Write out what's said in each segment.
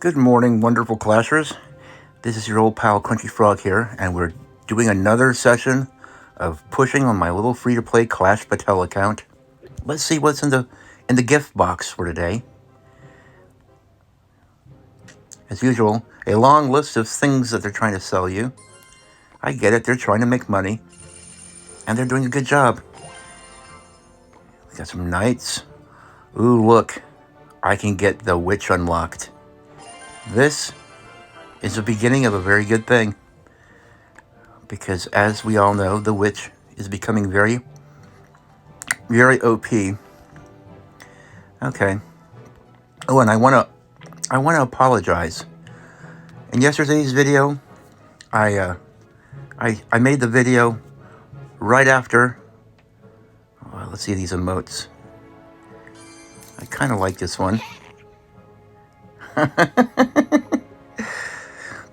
Good morning, wonderful clashers. This is your old pal Crunchy Frog here, and we're doing another session of pushing on my little free-to-play Clash Patel account. Let's see what's in the gift box for today. As usual, a long list of things that they're trying to sell you. I get it, they're trying to make money, and they're doing a good job. We got some knights. Ooh, look, I can get the witch unlocked. This is the beginning of a very good thing, because as we all know, the witch is becoming very, very OP. Okay. Oh, and I want to apologize. In yesterday's video, I made the video right after. Let's see these emotes. I kind of like this one.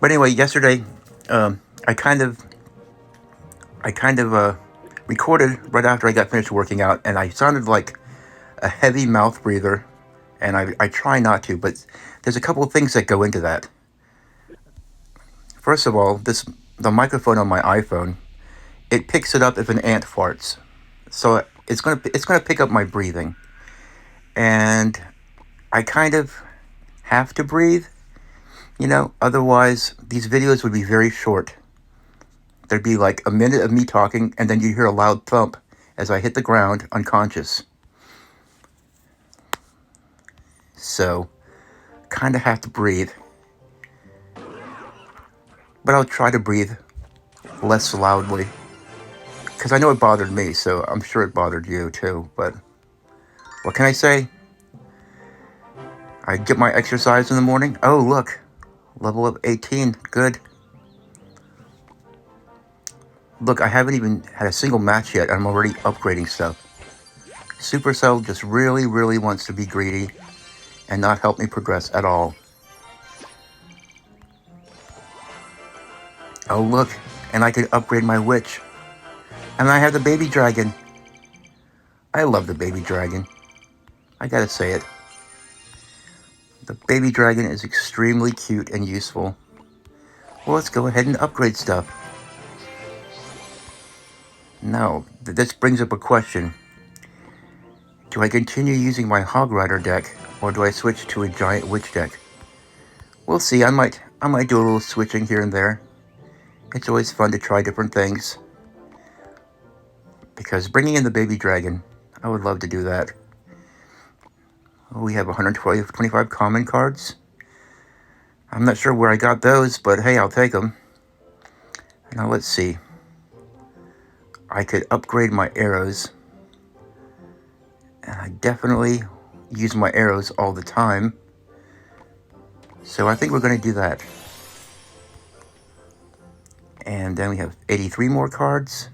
But anyway, yesterday, I kind of recorded right after I got finished working out, and I sounded like a heavy mouth breather, and I try not to, but there's a couple of things that go into that. First of all, the microphone on my iPhone, it picks it up if an ant farts, so it's gonna pick up my breathing, and I kind of have to breathe, otherwise these videos would be very short. There'd be like a minute of me talking, and then you'd hear a loud thump as I hit the ground unconscious. So, kind of have to breathe. But I'll try to breathe less loudly, because I know it bothered me, so I'm sure it bothered you too. But what can I say? I get my exercise in the morning. Oh, look. Level up 18. Good. Look, I haven't even had a single match yet, and I'm already upgrading stuff. Supercell just really, really wants to be greedy and not help me progress at all. Oh, look. And I can upgrade my witch. And I have the baby dragon. I love the baby dragon. I gotta say it. The baby dragon is extremely cute and useful. Well, let's go ahead and upgrade stuff. Now, this brings up a question. Do I continue using my Hog Rider deck, or do I switch to a Giant Witch deck? We'll see. I might do a little switching here and there. It's always fun to try different things. Because bringing in the baby dragon, I would love to do that. We have 125 common cards. I'm not sure where I got those, but hey, I'll take them. Now let's see. I could upgrade my arrows. And I definitely use my arrows all the time. So I think we're going to do that. And then we have 83 more cards.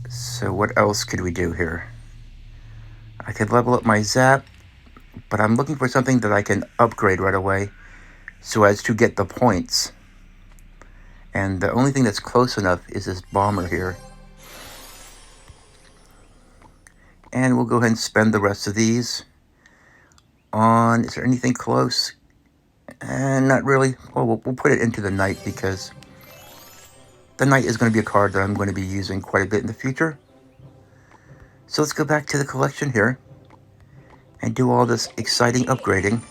So what else could we do here? I could level up my zap, but I'm looking for something that I can upgrade right away so as to get the points. And the only thing that's close enough is this bomber here. And we'll go ahead and spend the rest of these on... Is there anything close? Not really. Well, we'll put it into the knight, because the knight is going to be a card that I'm going to be using quite a bit in the future. So let's go back to the collection here and do all this exciting upgrading.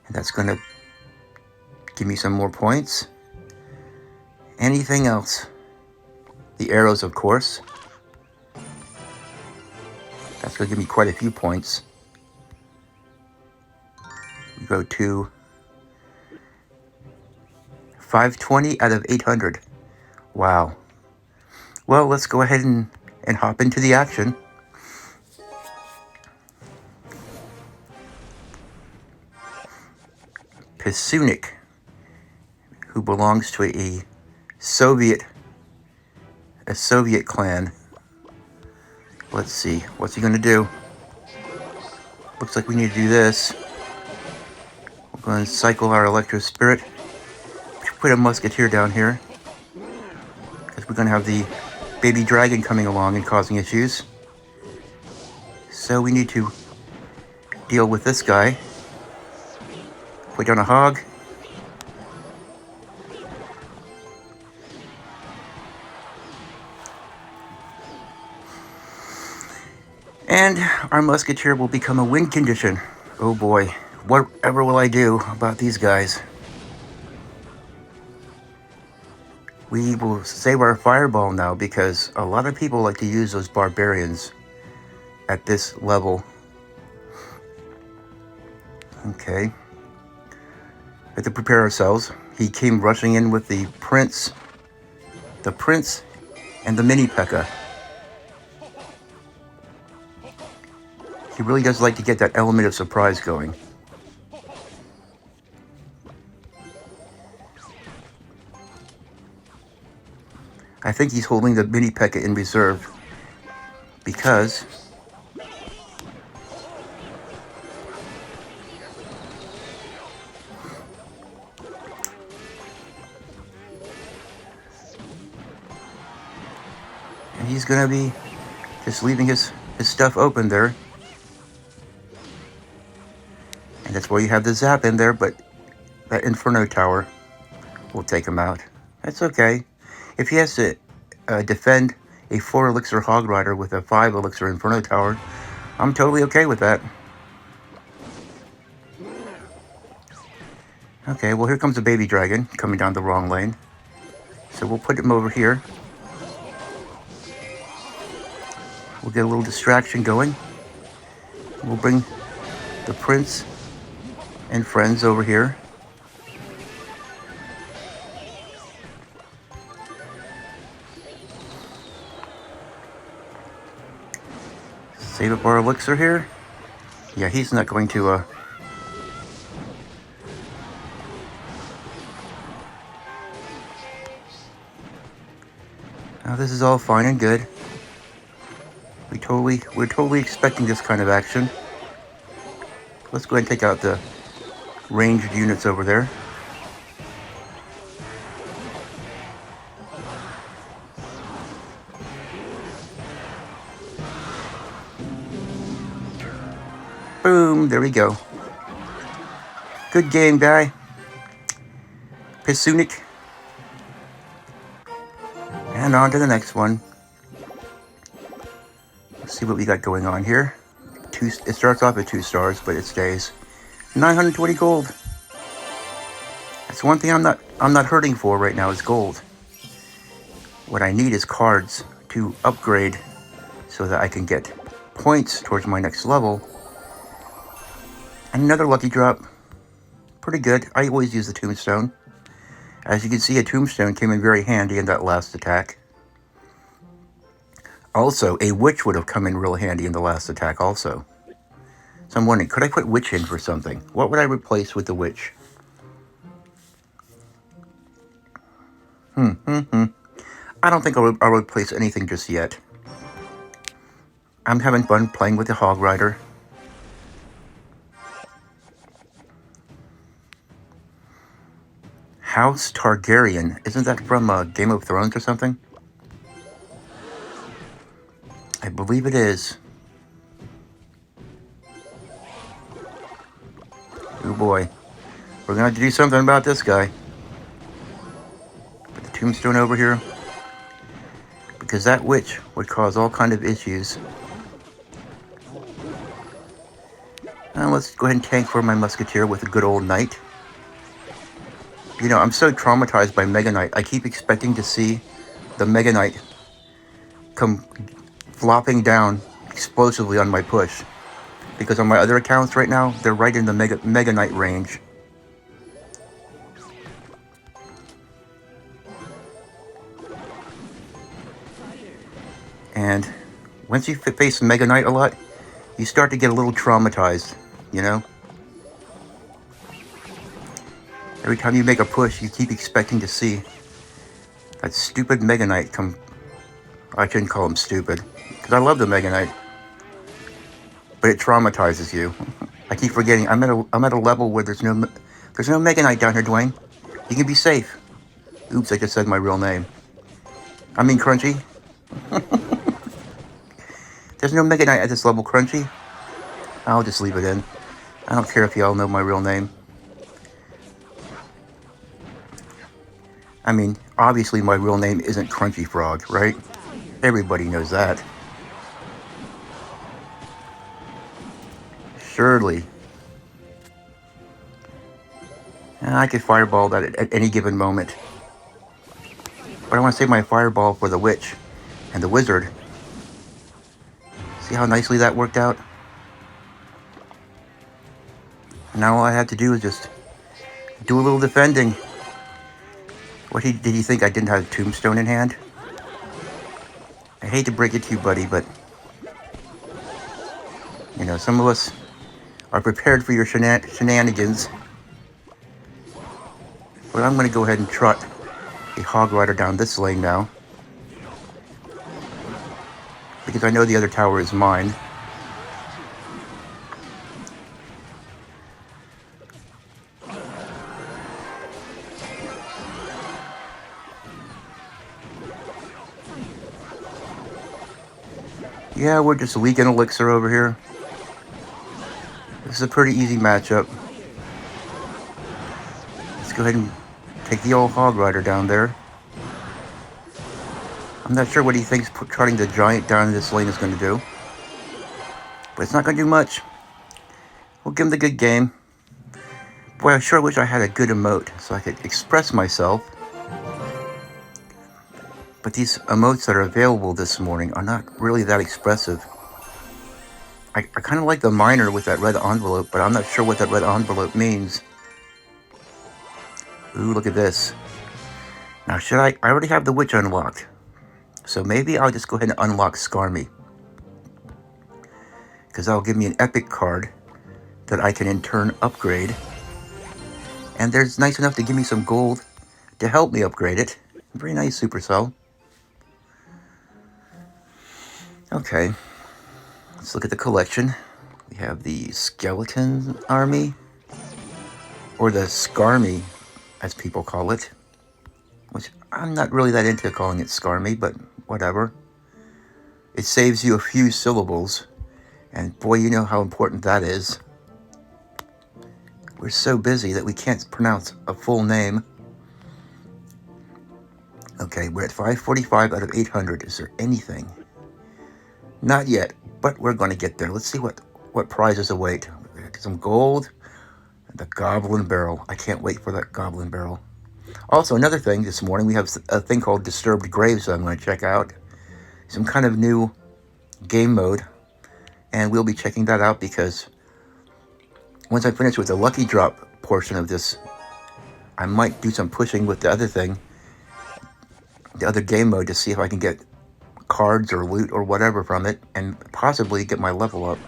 And that's going to give me some more points. Anything else? The arrows, of course. That's going to give me quite a few points. We go to 520 out of 800. Wow. Well, let's go ahead and hop into the action. Pisunik, who belongs to a Soviet clan. Let's see, what's he gonna do? Looks like we need to do this. We're going to cycle our Electro Spirit. Put a Musketeer down here, because we're gonna have the baby dragon coming along and causing issues. So we need to deal with this guy. Put down a hog. And our musketeer will become a win condition. Oh boy, whatever will I do about these guys? We will save our fireball now because a lot of people like to use those barbarians at this level. Okay. We have to prepare ourselves. He came rushing in with the prince and the mini P.E.K.K.A. He really does like to get that element of surprise going. I think he's holding the mini P.E.K.K.A. in reserve because and he's gonna be just leaving his stuff open there. And that's why you have the zap in there, but that Inferno Tower will take him out. That's okay. If he has to defend a 4 elixir Hog Rider with a 5 elixir Inferno Tower, I'm totally okay with that. Okay, well here comes a baby dragon coming down the wrong lane. So we'll put him over here. We'll get a little distraction going. We'll bring the prince and friends over here. Save up our elixir here. Yeah, he's not going to Now this is all fine and good. We're totally expecting this kind of action. Let's go ahead and take out the ranged units over there. Boom, there we go. Good game, guy. Pisunic. And on to the next one. Let's see what we got going on here. It starts off at 2 stars, but it stays. 920 gold. That's one thing I'm not hurting for right now is gold. What I need is cards to upgrade so that I can get points towards my next level. And another lucky drop. Pretty good. I always use the tombstone. As you can see, a tombstone came in very handy in that last attack. Also, a witch would have come in real handy in the last attack also. So I'm wondering, could I put witch in for something? What would I replace with the witch? I don't think I'll replace anything just yet. I'm having fun playing with the Hog Rider. House Targaryen. Isn't that from Game of Thrones or something? I believe it is. Oh boy. We're gonna have to do something about this guy. Put the tombstone over here. Because that witch would cause all kind of issues. Now let's go ahead and tank for my musketeer with a good old knight. You know, I'm so traumatized by Mega Knight. I keep expecting to see the Mega Knight come flopping down explosively on my push. Because on my other accounts right now, they're right in the Mega Knight range. And once you face Mega Knight a lot, you start to get a little traumatized, you know? Every time you make a push, you keep expecting to see that stupid Mega Knight come. I shouldn't call him stupid, because I love the Mega Knight. But it traumatizes you. I keep forgetting. I'm at a level where there's no Mega Knight down here, Dwayne. You can be safe. Oops, I just said my real name. I mean Crunchy. There's no Mega Knight at this level, Crunchy. I'll just leave it in. I don't care if y'all know my real name. I mean, obviously my real name isn't Crunchy Frog, right? Everybody knows that. Surely. I could fireball that at any given moment. But I want to save my fireball for the witch and the wizard. See how nicely that worked out? Now all I had to do is just do a little defending. Did he think I didn't have a tombstone in hand? I hate to break it to you, buddy, but you know, some of us are prepared for your shenanigans. But I'm going to go ahead and trot a hog rider down this lane now, because I know the other tower is mine. Yeah, we're just weak in elixir over here. This is a pretty easy matchup. Let's go ahead and take the old hog rider down there. I'm not sure what he thinks trotting the giant down this lane is going to do, but it's not going to do much. We'll give him the good game. Boy, I sure wish I had a good emote so I could express myself. But these emotes that are available this morning are not really that expressive. I kind of like the miner with that red envelope, but I'm not sure what that red envelope means. Ooh, look at this. Now, I already have the witch unlocked. So maybe I'll just go ahead and unlock Skarmy, because that'll give me an epic card that I can in turn upgrade. And there's nice enough to give me some gold to help me upgrade it. Very nice, Supercell. Okay, let's look at the collection. We have the Skeleton Army, or the Skarmy, as people call it. Which I'm not really that into calling it Skarmy, but whatever. It saves you a few syllables, and boy, you know how important that is. We're so busy that we can't pronounce a full name. Okay, we're at 545 out of 800. Is there anything? Not yet, but we're going to get there. Let's see what prizes await. Some gold, and the Goblin Barrel. I can't wait for that Goblin Barrel. Also, another thing, this morning we have a thing called Disturbed Graves that I'm going to check out. Some kind of new game mode, and we'll be checking that out because once I finish with the lucky drop portion of this, I might do some pushing with the other thing, the other game mode, to see if I can get cards or loot or whatever from it and possibly get my level up.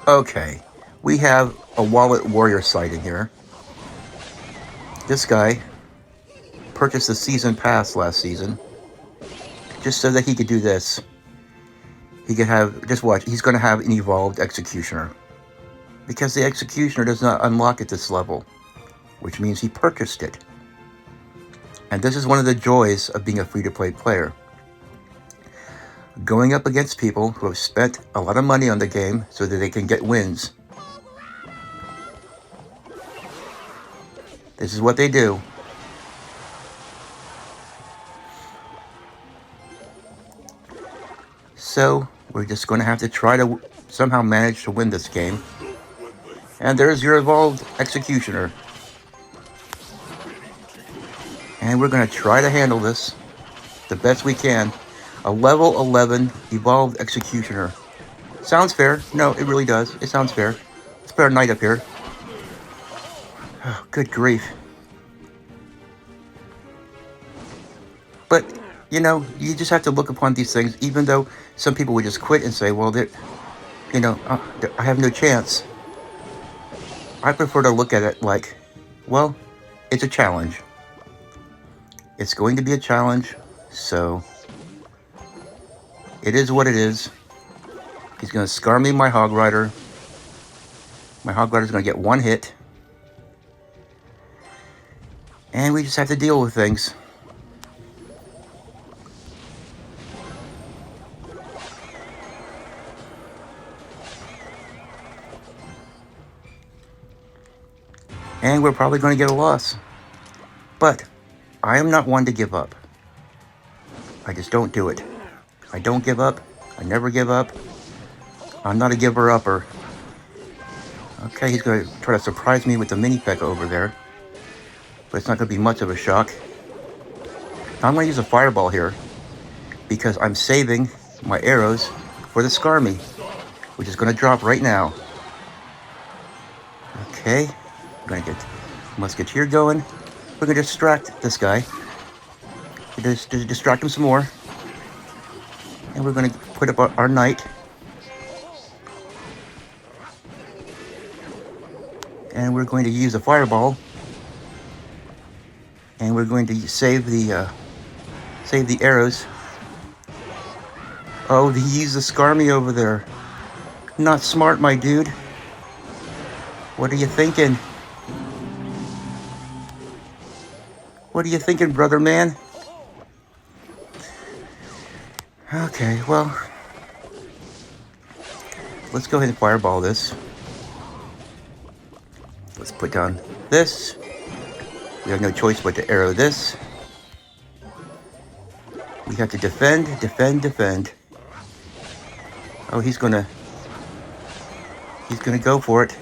Okay, we have a Wallet Warrior sighting here. This guy purchased the season pass last season just so that he could do this. He could have, just watch, he's going to have an evolved Executioner, because the Executioner does not unlock at this level, which means he purchased it. And this is one of the joys of being a free-to-play player. Going up against people who have spent a lot of money on the game so that they can get wins. This is what they do. So, we're just going to have to try to somehow manage to win this game. And there's your evolved Executioner. And we're going to try to handle this the best we can. A level 11 evolved Executioner. Sounds fair. No, it really does. It sounds fair. Let's put our knight up here. Oh, good grief. But, you know, you just have to look upon these things, even though some people would just quit and say, well, you know, I have no chance. I prefer to look at it like, well, it's a challenge. It's going to be a challenge, so it is what it is. He's going to scar me my Hog Rider. My Hog Rider's going to get one hit. And we just have to deal with things. And we're probably going to get a loss. But I am not one to give up. I just don't do it. I don't give up. I never give up. I'm not a giver-upper. Okay, he's going to try to surprise me with the mini P.E.K.K.A over there. But it's not going to be much of a shock. Now I'm going to use a fireball here because I'm saving my arrows for the Skarmy, which is going to drop right now. Okay, I'm going to get Musketeer going. We're going to distract this guy. Just distract him some more. And we're going to put up our knight. And we're going to use a fireball. And we're going to save the arrows. Oh, he used the Skarmy over there. Not smart, my dude. What are you thinking? What are you thinking, brother man? Okay, well, let's go ahead and fireball this. Let's put down this. We have no choice but to arrow this. We have to defend, defend, defend. Oh, he's gonna go for it.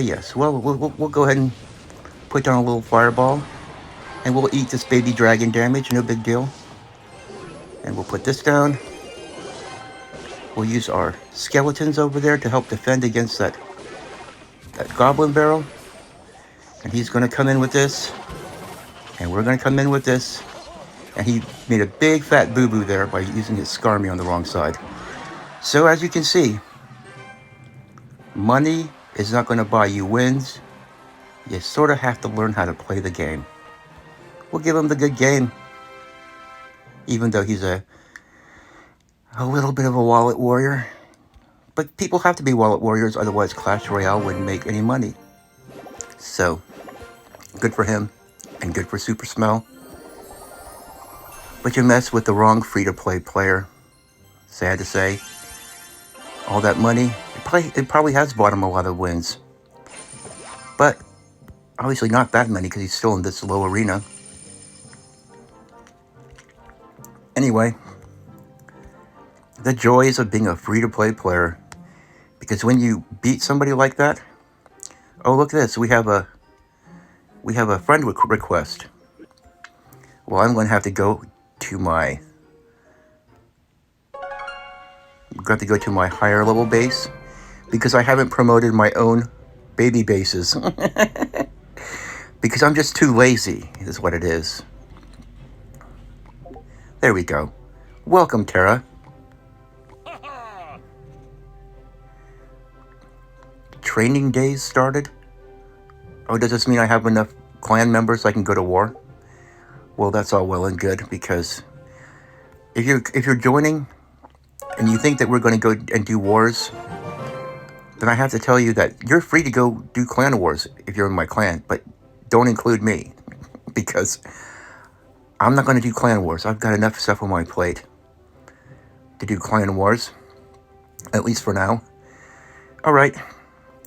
Yes. Well, we'll go ahead and put down a little fireball, and we'll eat this baby dragon damage. No big deal. And we'll put this down. We'll use our skeletons over there to help defend against that goblin barrel. And he's going to come in with this, and we're going to come in with this. And he made a big fat boo-boo there by using his Skarmy on the wrong side. So as you can see, money is not going to buy you wins. You sort of have to learn how to play the game. We'll give him the good game, even though he's a little bit of a wallet warrior. But people have to be wallet warriors, otherwise Clash Royale wouldn't make any money. So, good for him, and good for Super Smell. But you mess with the wrong free-to-play player. Sad to say. All that money, it probably has bought him a lot of wins. But, obviously not that many, because he's still in this low arena. Anyway, the joys of being a free-to-play player. Because when you beat somebody like that, oh, look at this, we have a friend request. Well, I'm going to have to go to my higher level base because I haven't promoted my own baby bases. Because I'm just too lazy, is what it is. There we go. Welcome, Tara. Training days started? Oh, does this mean I have enough clan members so I can go to war? Well, that's all well and good, because if you're joining and you think that we're going to go and do wars, then I have to tell you that you're free to go do clan wars if you're in my clan, but don't include me, because I'm not going to do clan wars. I've got enough stuff on my plate to do clan wars, at least for now. All right.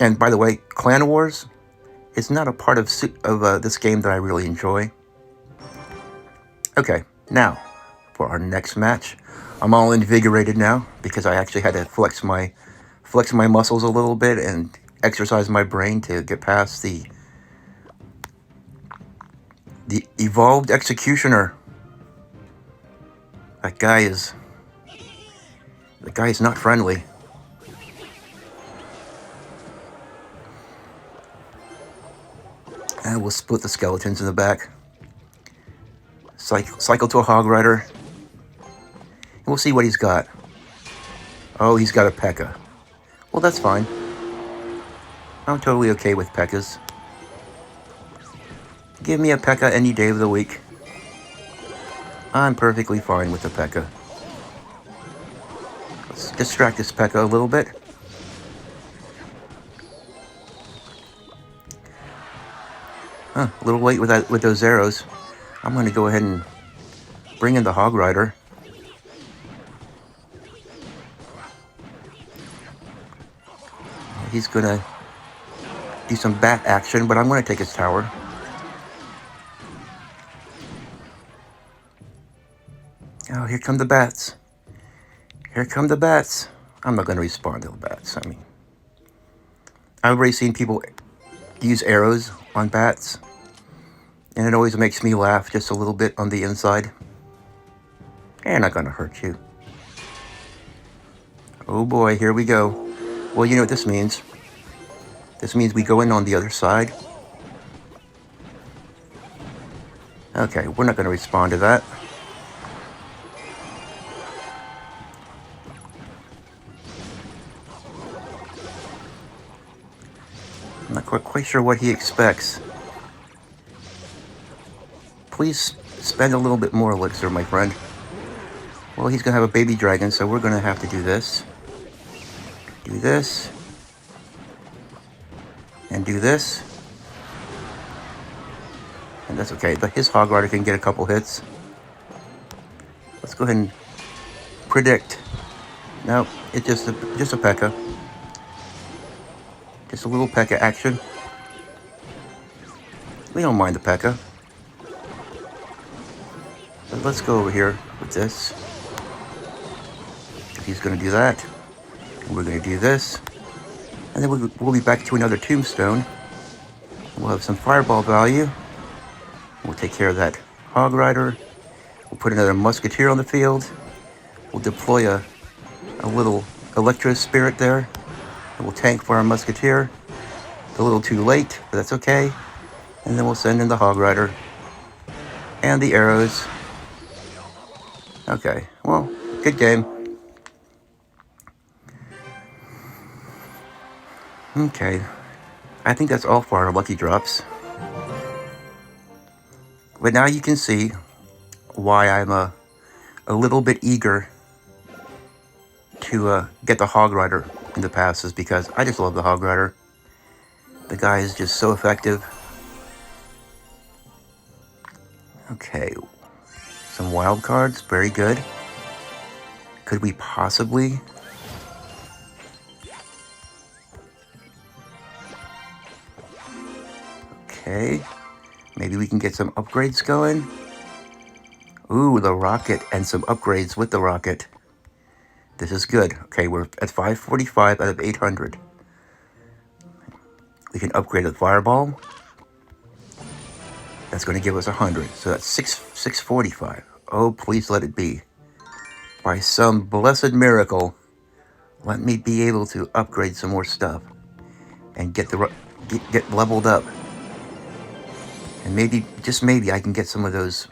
And by the way, clan wars is not a part of this game that I really enjoy. Okay, now for our next match. I'm all invigorated now because I actually had to flex my muscles a little bit and exercise my brain to get past the evolved executioner. That guy is not friendly. And we'll split the skeletons in the back. Cycle to a Hog Rider. And we'll see what he's got. Oh, he's got a P.E.K.K.A. Well, that's fine. I'm totally okay with P.E.K.K.As. Give me a P.E.K.K.A. any day of the week. I'm perfectly fine with the P.E.K.K.A. Let's distract this P.E.K.K.A. a little bit. A little late with those arrows. I'm going to go ahead and bring in the Hog Rider. he's gonna do some bat action, but I'm gonna take his tower. Oh, here come the bats. Here come the bats. I'm not gonna respond to the bats. I mean, I've already seen people use arrows on bats, and it always makes me laugh just a little bit on the inside. They're not gonna hurt you. Oh boy, here we go. Well, you know what this means. This means we go in on the other side. Okay, we're not gonna respond to that. I'm not quite sure what he expects. Please spend a little bit more elixir, my friend. Well, he's gonna have a baby dragon, so we're gonna have to do this. Do this. And do this. And that's okay, but his Hog Rider can get a couple hits. Let's go ahead and predict. No, it's just a P.E.K.K.A. Just a little P.E.K.K.A. action. We don't mind the P.E.K.K.A. But let's go over here with this. He's going to do that. And we're going to do this. And then we'll be back to another tombstone. We'll have some fireball value. We'll take care of that Hog Rider. We'll put another Musketeer on the field. We'll deploy a little Electro Spirit there. And we'll tank for our Musketeer. A little too late, but that's okay. And then we'll send in the Hog Rider. And the arrows. Okay, well, good game. Okay, I think that's all for our lucky drops. But now you can see why I'm a little bit eager to get the Hog Rider in the past, is because I just love the Hog Rider. The guy is just so effective. Okay, some wild cards, very good. Could we possibly... Okay, maybe we can get some upgrades going. Ooh, the rocket and some upgrades with the rocket. This is good. Okay, we're at 545 out of 800. We can upgrade the fireball. That's going to give us 100. So that's 645. Oh, please let it be. By some blessed miracle, let me be able to upgrade some more stuff and get leveled up. And maybe, just maybe, I can get some of those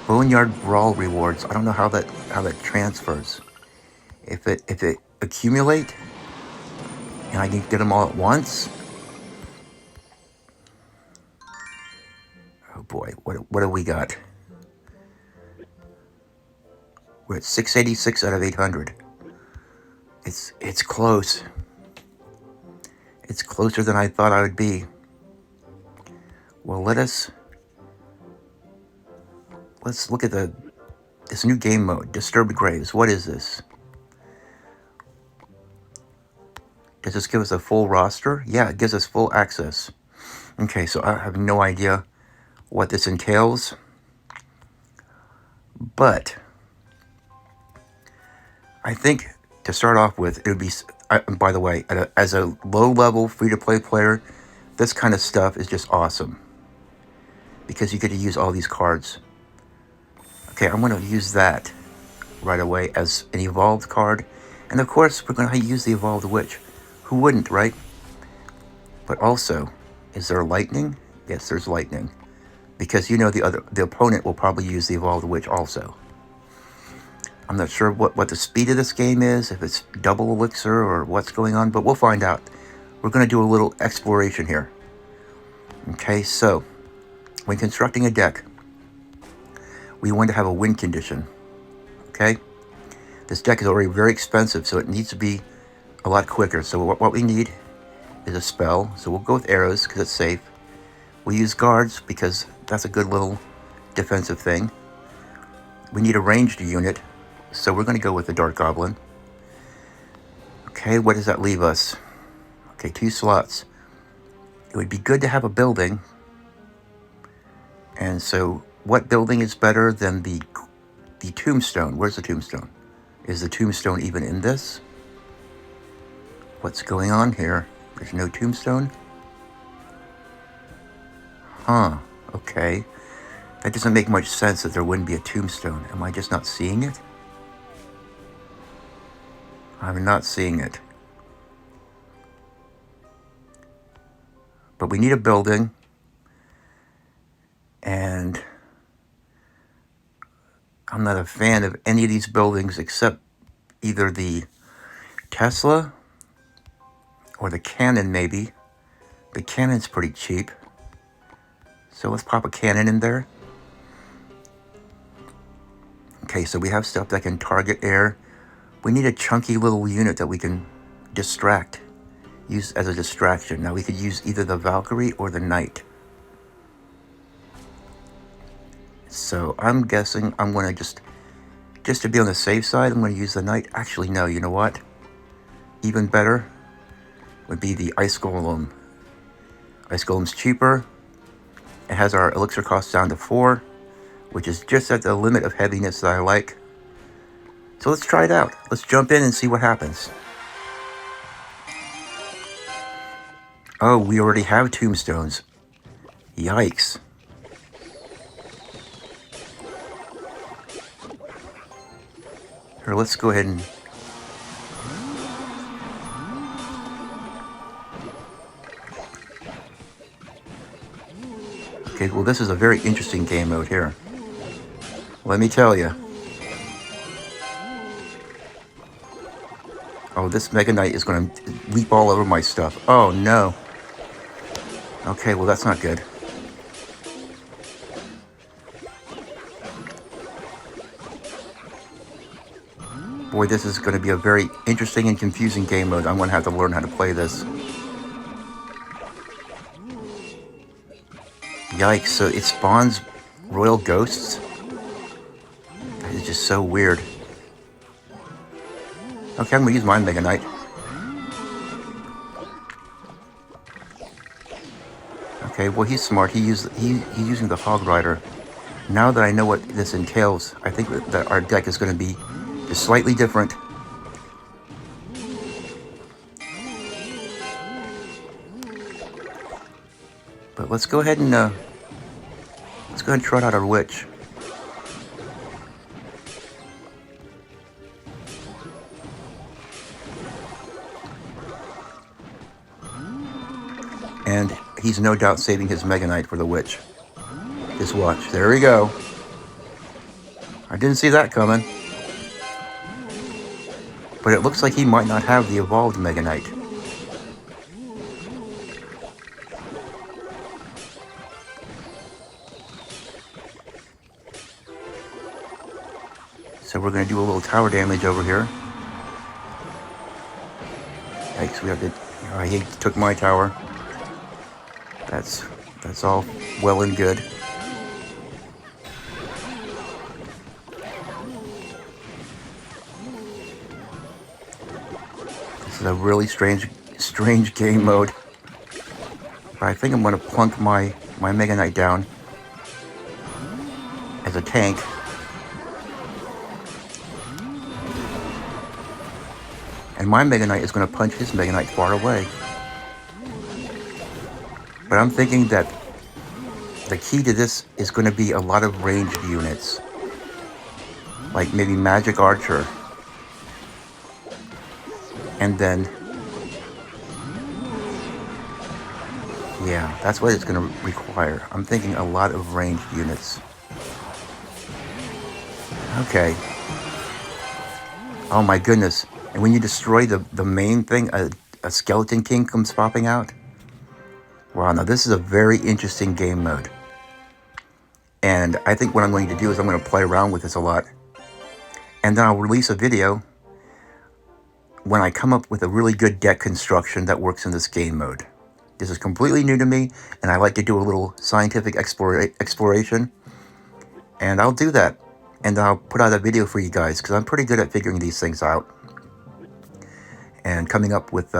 Boneyard Brawl rewards. I don't know how that transfers. If it accumulate and I can get them all at once. Oh boy, what have we got? We're at 686 out of 800. It's close. It's closer than I thought I would be. Well, let's look at this new game mode, Disturbed Graves. What is this? Does this give us a full roster? Yeah, it gives us full access. Okay, so I have no idea what this entails. But I think to start off with, it would be... by the way, as a low-level free-to-play player, this kind of stuff is just awesome. Because you get to use all these cards. Okay, I'm going to use that right away as an evolved card. And of course, we're going to use the Evolved Witch. Who wouldn't, right? But also, is there lightning? Yes, there's lightning. Because you know the opponent will probably use the Evolved Witch also. I'm not sure what the speed of this game is, if it's double elixir or what's going on, but we'll find out. We're going to do a little exploration here. Okay, so... when constructing a deck, we want to have a win condition, okay? This deck is already very expensive, so it needs to be a lot quicker. So what we need is a spell. So we'll go with arrows, because it's safe. We use guards, because that's a good little defensive thing. We need a ranged unit, so we're going to go with the Dark Goblin. Okay, what does that leave us? Okay, 2 slots. It would be good to have a building. And so what building is better than the tombstone? Where's the tombstone? Is the tombstone even in this? What's going on here? There's no tombstone? Huh, okay. That doesn't make much sense that there wouldn't be a tombstone. Am I just not seeing it? I'm not seeing it. But we need a building. And I'm not a fan of any of these buildings except either the Tesla or the cannon, maybe. The cannon's pretty cheap. So let's pop a cannon in there. Okay, so we have stuff that can target air. We need a chunky little unit that we can distract, use as a distraction. Now we could use either the Valkyrie or the Knight. So I'm guessing I'm going to just to be on the safe side, I'm going to use the Knight. Actually, no, you know what? Even better would be the Ice Golem. Ice Golem's cheaper. It has our elixir cost down to 4, which is just at the limit of heaviness that I like. So let's try it out. Let's jump in and see what happens. Oh, we already have tombstones. Yikes. Here, let's go ahead and... Okay, well, this is a very interesting game mode here. Let me tell you. Oh, this Mega Knight is going to leap all over my stuff. Oh, no. Okay, well, that's not good. Boy, this is going to be a very interesting and confusing game mode. I'm going to have to learn how to play this. Yikes, so it spawns royal ghosts? That is just so weird. Okay, I'm going to use my Mega Knight. Okay, well, he's smart. He's using the Hog Rider. Now that I know what this entails, I think that our deck is going to be just slightly different. But let's go ahead and trot out our witch. And he's no doubt saving his Mega Knight for the witch. Just watch. There we go. I didn't see that coming. But it looks like he might not have the evolved Mega Knight. So we're going to do a little tower damage over here. Yikes, we have to... Oh, he took my tower. That's all well and good. This is a really strange game mode. But I think I'm going to plunk my Mega Knight down as a tank. And my Mega Knight is going to punch his Mega Knight far away. But I'm thinking that the key to this is going to be a lot of ranged units. Like maybe Magic Archer. And then... yeah, that's what it's going to require. I'm thinking a lot of ranged units. Okay. Oh my goodness. And when you destroy the main thing, a Skeleton King comes popping out. Wow, now this is a very interesting game mode. And I think what I'm going to do is I'm going to play around with this a lot. And then I'll release a video when I come up with a really good deck construction that works in this game mode. This is completely new to me, and I like to do a little scientific exploration. And I'll do that. And I'll put out a video for you guys, because I'm pretty good at figuring these things out. And coming up with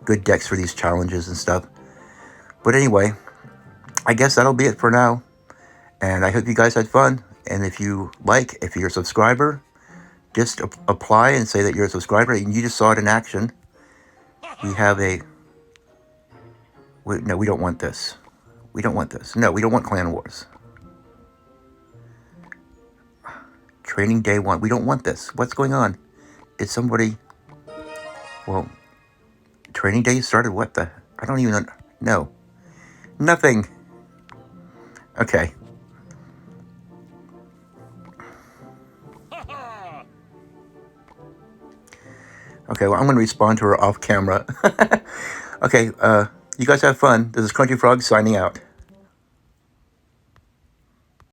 good decks for these challenges and stuff. But anyway, I guess that'll be it for now. And I hope you guys had fun. And if you're a subscriber, just apply and say that you're a subscriber and you just saw it in action. We have no, we don't want this. We don't want this. No, we don't want Clan Wars. Training day 1. We don't want this. What's going on? Is somebody... Well, training day started what the... I don't even... No. Nothing. Okay. Okay, well, I'm going to respond to her off camera. Okay, you guys have fun. This is Crunchy Frog signing out.